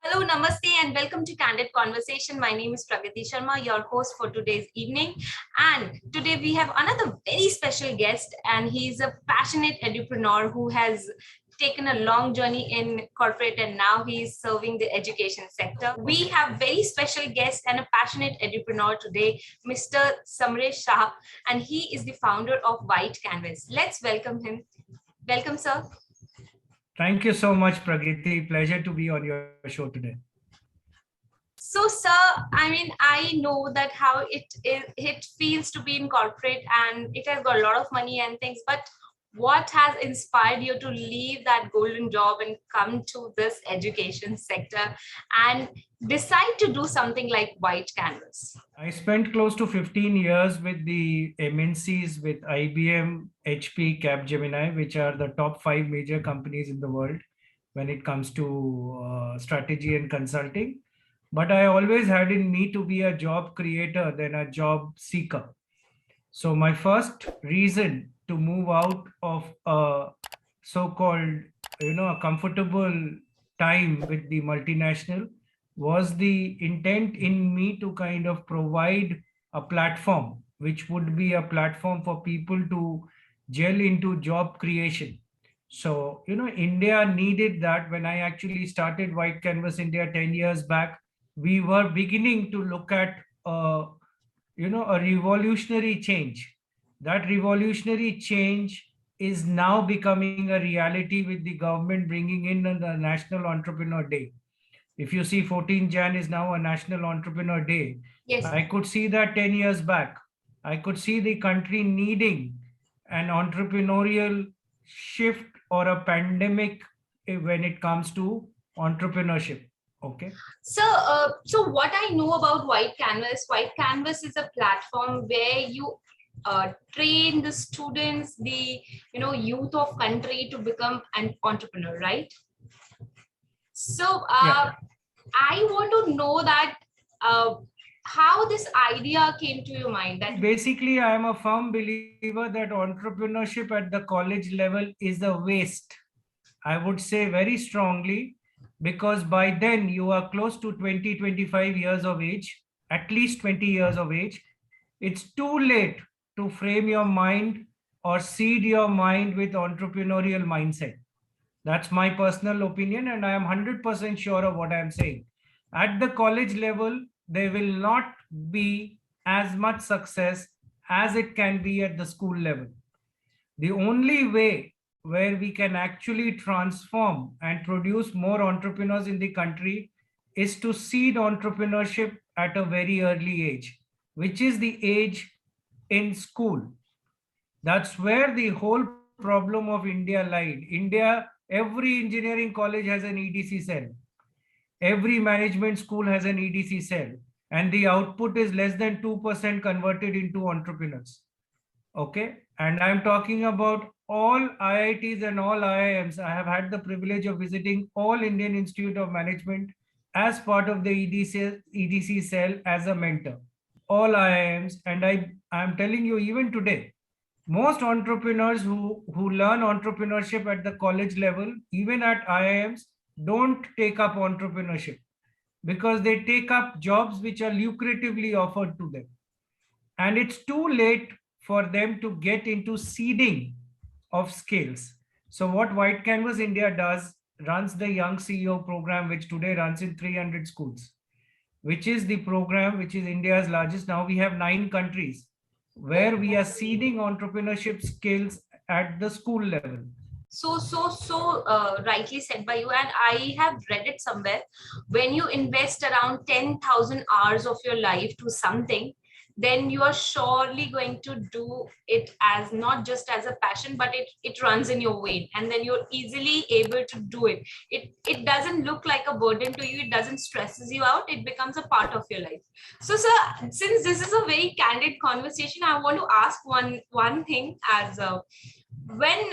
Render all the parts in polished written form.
Hello, namaste, and welcome to Candid Conversation. My name is Pragati Sharma, your host for today's evening. And today we have another very special guest, and he's a passionate entrepreneur who has taken a long journey in corporate and now he's serving the education sector. We have very special guest and a passionate entrepreneur today, Mr. Samaresh Shah, and he is the founder of White Canvas. Let's welcome him. Welcome, sir. Thank you so much, Pragati. Pleasure to be on your show today. So, sir, I know that how it feels to be in corporate and it has got a lot of money and things, but what has inspired you to leave that golden job and come to this education sector and decide to do something like White Canvas? I spent close to 15 years with the MNCs, with IBM, HP, Capgemini, which are the top 5 major companies in the world when it comes to strategy and consulting. But I always had in me to be a job creator than a job seeker. So my first reason to move out of a so-called, a comfortable time with the multinational was the intent in me to kind of provide a platform, which would be a platform for people to gel into job creation. So, India needed that. When I actually started White Canvas India 10 years back, we were beginning to look at a revolutionary change. That revolutionary change is now becoming a reality with the government bringing in the National Entrepreneur Day. If you see, 14 Jan is now a National Entrepreneur Day. Yes. I could see that 10 years back. I could see the country needing an entrepreneurial shift or a pandemic when it comes to entrepreneurship. Okay. So what I know about White Canvas is a platform where you train the students, the youth of country to become an entrepreneur, right? So Yeah. I want to know that how this idea came to your mind. That basically, I am a firm believer that entrepreneurship at the college level is a waste. I would say very strongly, because by then you are close to 20, 25 years of age, at least 20 years of age. It's too late to frame your mind or seed your mind with entrepreneurial mindset. That's my personal opinion, and I am 100% sure of what I am saying. At the college level, there will not be as much success as it can be at the school level. The only way where we can actually transform and produce more entrepreneurs in the country is to seed entrepreneurship at a very early age, which is the age in school. That's where the whole problem of India lied. India, every engineering college has an EDC cell. Every management school has an EDC cell. And the output is less than 2% converted into entrepreneurs. Okay. And I'm talking about all IITs and all IIMs. I have had the privilege of visiting all Indian Institute of Management as part of the EDC cell as a mentor. All IIMs. And I'm telling you, even today, most entrepreneurs who learn entrepreneurship at the college level, even at IIMs, don't take up entrepreneurship because they take up jobs which are lucratively offered to them. And it's too late for them to get into seeding of skills. So what White Canvas India does, runs the Young CEO program, which today runs in 300 schools, which is the program which is India's largest. Now we have 9 countries where we are seeding entrepreneurship skills at the school level. So rightly said by you, and I have read it somewhere. When you invest around 10,000 hours of your life to something, then you are surely going to do it as not just as a passion, but it runs in your vein, and then you're easily able to do it. It doesn't look like a burden to you. It doesn't stresses you out. It becomes a part of your life. So, sir, since this is a very candid conversation, I want to ask one thing as when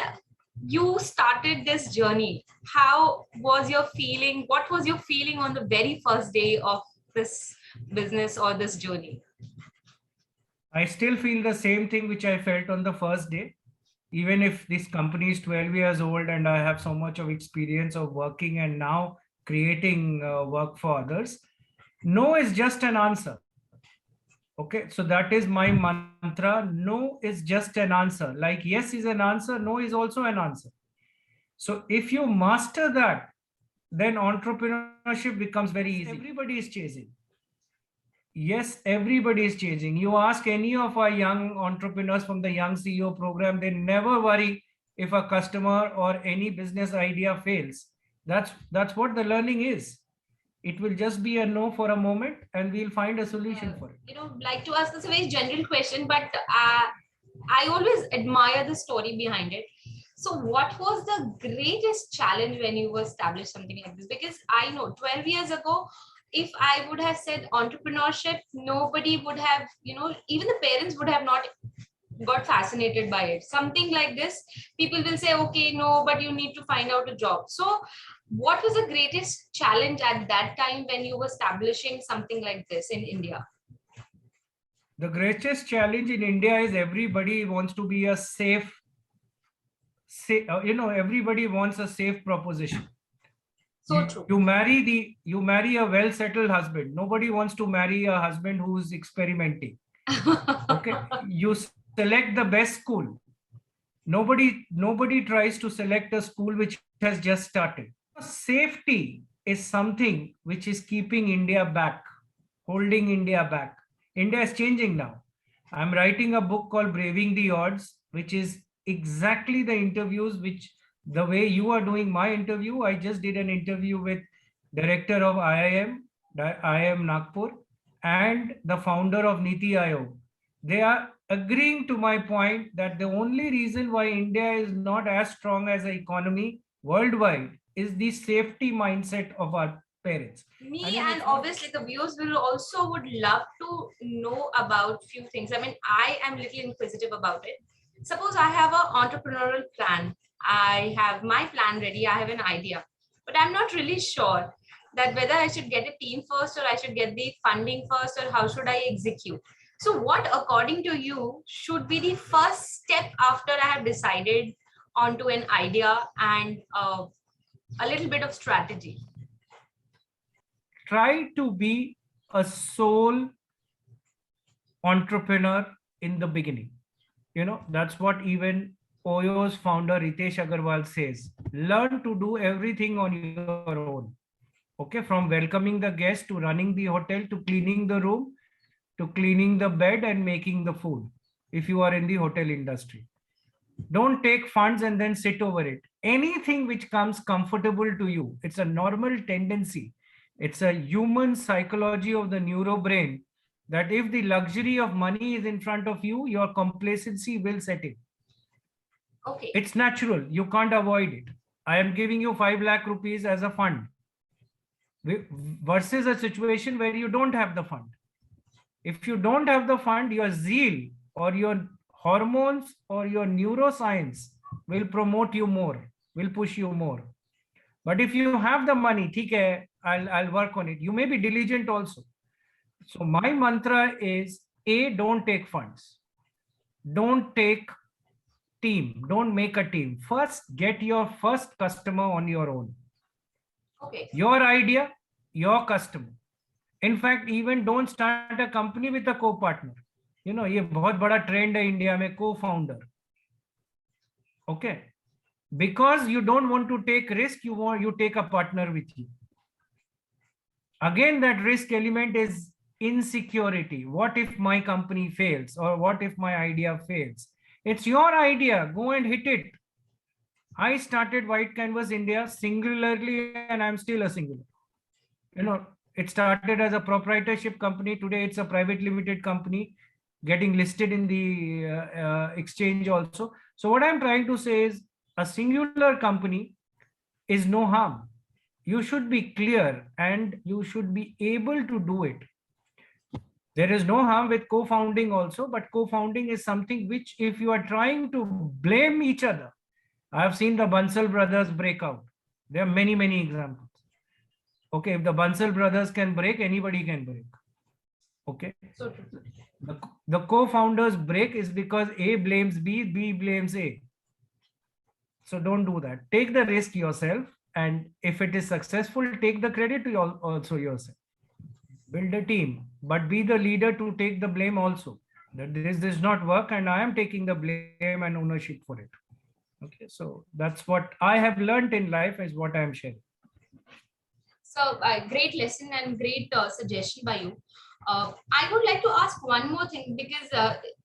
you started this journey, how was your feeling? What was your feeling on the very first day of this business or this journey? I still feel the same thing which I felt on the first day, even if this company is 12 years old and I have so much of experience of working and now creating work for others. No is just an answer. Okay, so that is my mantra. No is just an answer. Like yes is an answer, no is also an answer. So if you master that, then entrepreneurship becomes very easy. Everybody is chasing. Yes, everybody is changing. You ask any of our young entrepreneurs from the Young CEO program, they never worry if a customer or any business idea fails. That's what the learning is. It will just be a no for a moment, and we'll find a solution for it. Like to ask this a very general question, but I always admire the story behind it. So, what was the greatest challenge when you established something like this? Because I know 12 years ago, if I would have said entrepreneurship, nobody would have, even the parents would have not got fascinated by it. Something like this, people will say, okay, no, but you need to find out a job. So, what was the greatest challenge at that time when you were establishing something like this in India? The greatest challenge in India is everybody wants to be a everybody wants a safe proposition. So true. You marry a well settled husband. Nobody wants to marry a husband who's experimenting. Okay, you select the best school. Nobody tries to select a school which has just started. Safety is something which is keeping India back, holding India back. India is changing now. I'm writing a book called Braving the Odds, which is exactly the interviews which the way you are doing my interview. I just did an interview with director of IIM Nagpur, and the founder of Niti Aayog. They are agreeing to my point that the only reason why India is not as strong as an economy worldwide is the safety mindset of our parents. Me and obviously the viewers will also would love to know about few things. I mean, I am little inquisitive about it. Suppose I have an entrepreneurial plan. I have my plan ready. I have an idea, but I'm not really sure that whether I should get a team first or I should get the funding first or how should I execute. So, what according to you should be the first step after I have decided onto an idea and a little bit of strategy? Try to be a sole entrepreneur in the beginning. That's what even Oyo's founder Ritesh Agarwal says. Learn to do everything on your own. Okay, from welcoming the guest to running the hotel to cleaning the room to cleaning the bed and making the food, if you are in the hotel industry. Don't take funds and then sit over it. Anything which comes comfortable to you, it's a normal tendency. It's a human psychology of the neurobrain that if the luxury of money is in front of you, your complacency will set in. Okay. It's natural. You can't avoid it. I am giving you 5 lakh rupees as a fund versus a situation where you don't have the fund. If you don't have the fund, your zeal or your hormones or your neuroscience will promote you more, will push you more. But if you have the money, theek hai, I'll work on it. You may be diligent also. So my mantra is don't take funds. Don't take team. Don't make a team. First, get your first customer on your own. Okay. Your idea, your customer. In fact, even don't start a company with a co-partner. ये बहुत बड़ा trend है India में, co-founder. Okay, because you don't want to take risk, you take a partner with you. Again, that risk element is insecurity. What if my company fails, or what if my idea fails? It's your idea. Go and hit it. I started White Canvas India singularly, and I'm still a singular. It started as a proprietorship company. Today, it's a private limited company getting listed in the exchange also. So what I'm trying to say is a singular company is no harm. You should be clear and you should be able to do it. There is no harm with co-founding also, but co-founding is something which if you are trying to blame each other, I have seen the Bansal brothers break out. There are many, many examples. Okay, if the Bansal brothers can break, anybody can break. Okay. So true. The co-founders break is because A blames B, B blames A. So don't do that. Take the risk yourself. And if it is successful, take the credit to also yourself. Build a team, but be the leader to take the blame also. That this does not work and I am taking the blame and ownership for it. Okay, so that's what I have learned in life is what I am sharing. So great lesson and great suggestion by you. I would like to ask one more thing because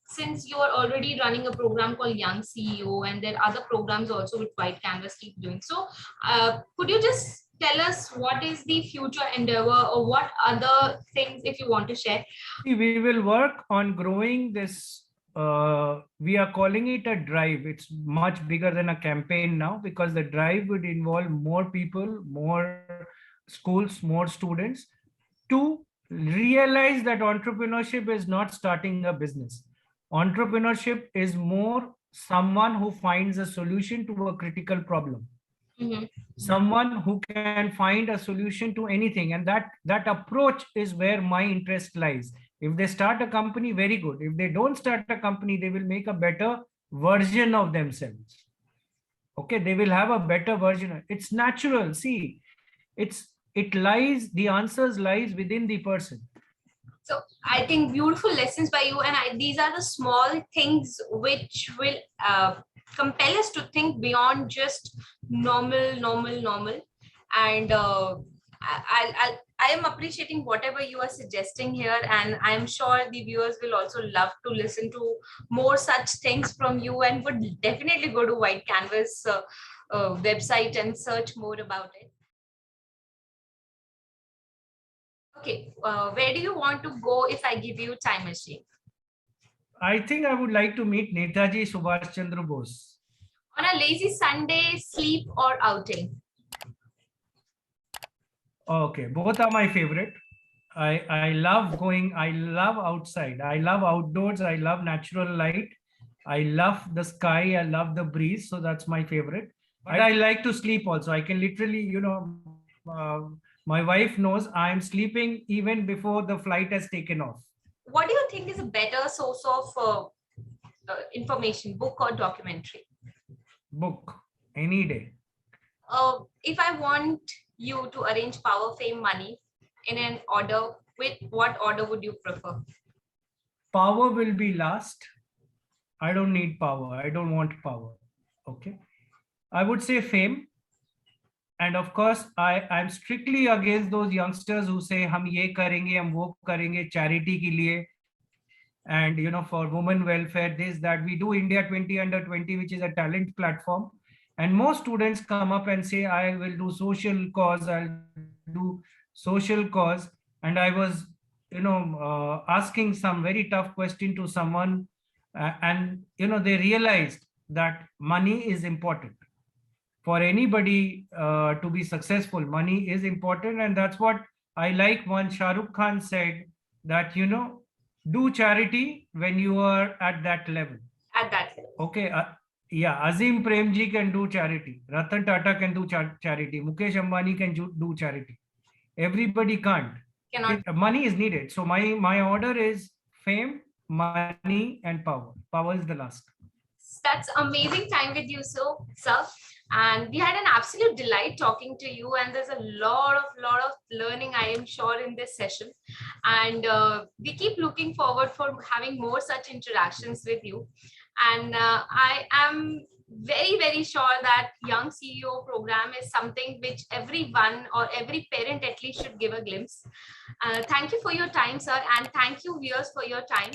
since you are already running a program called Young CEO and there are other programs also with White Canvas keep doing. So could you just tell us what is the future endeavor or what other things if you want to share? See, we will work on growing this. We are calling it a drive. It's much bigger than a campaign now because the drive would involve more people, more schools, more students to realize that entrepreneurship is not starting a business. Entrepreneurship is more someone who finds a solution to a critical problem. Mhm. Someone who can find a solution to anything, and that approach is where my interest lies. If they start a company, very good. If they don't start a company, they will make a better version of themselves. Okay, they will have a better version. It's natural. See, the answers lies within the person. So I think beautiful lessons by you, and these are the small things which will compel us to think beyond just normal. And I am appreciating whatever you are suggesting here, and I am sure the viewers will also love to listen to more such things from you, and would definitely go to White Canvas website and search more about it. Okay, where do you want to go if I give you time machine? I think I would like to meet Netaji Subhash Chandra Bose. On a lazy Sunday, sleep or outing? Okay, both are my favorite. I love going, I love outside, I love outdoors, I love natural light, I love the sky, I love the breeze, so that's my favorite. But I like to sleep also. I can literally, my wife knows I'm sleeping even before the flight has taken off. What do you think is a better source of information, book or documentary? Book, any day. If I want you to arrange power, fame, money in an order, with what order would you prefer? Power will be last. I don't need power. I don't want power. Okay. I would say fame. And of course, I'm strictly against those youngsters who say, "Hum ye karenge, hum wo karenge, charity ke liye, and for women welfare, this, that." We do India 20 under 20, which is a talent platform. And most students come up and say, "I will do social cause, I'll do social cause." And I was, asking some very tough question to someone, and they realized that money is important for anybody to be successful. Money is important, and that's what I like. One Shah Rukh Khan said that do charity when you are at that level. At that level. Okay. Yeah, Azim Premji can do charity, Ratan Tata can do charity, Mukesh Ambani can do charity. Everybody can't. Cannot. Money is needed. So my order is fame, money, and power. Power is the last. That's amazing time with you, sir. And we had an absolute delight talking to you. And there's a lot of learning, I am sure, in this session. And we keep looking forward for having more such interactions with you. And I am very sure that Young CEO program is something which everyone or every parent at least should give a glimpse. Thank you for your time, sir, and thank you viewers for your time.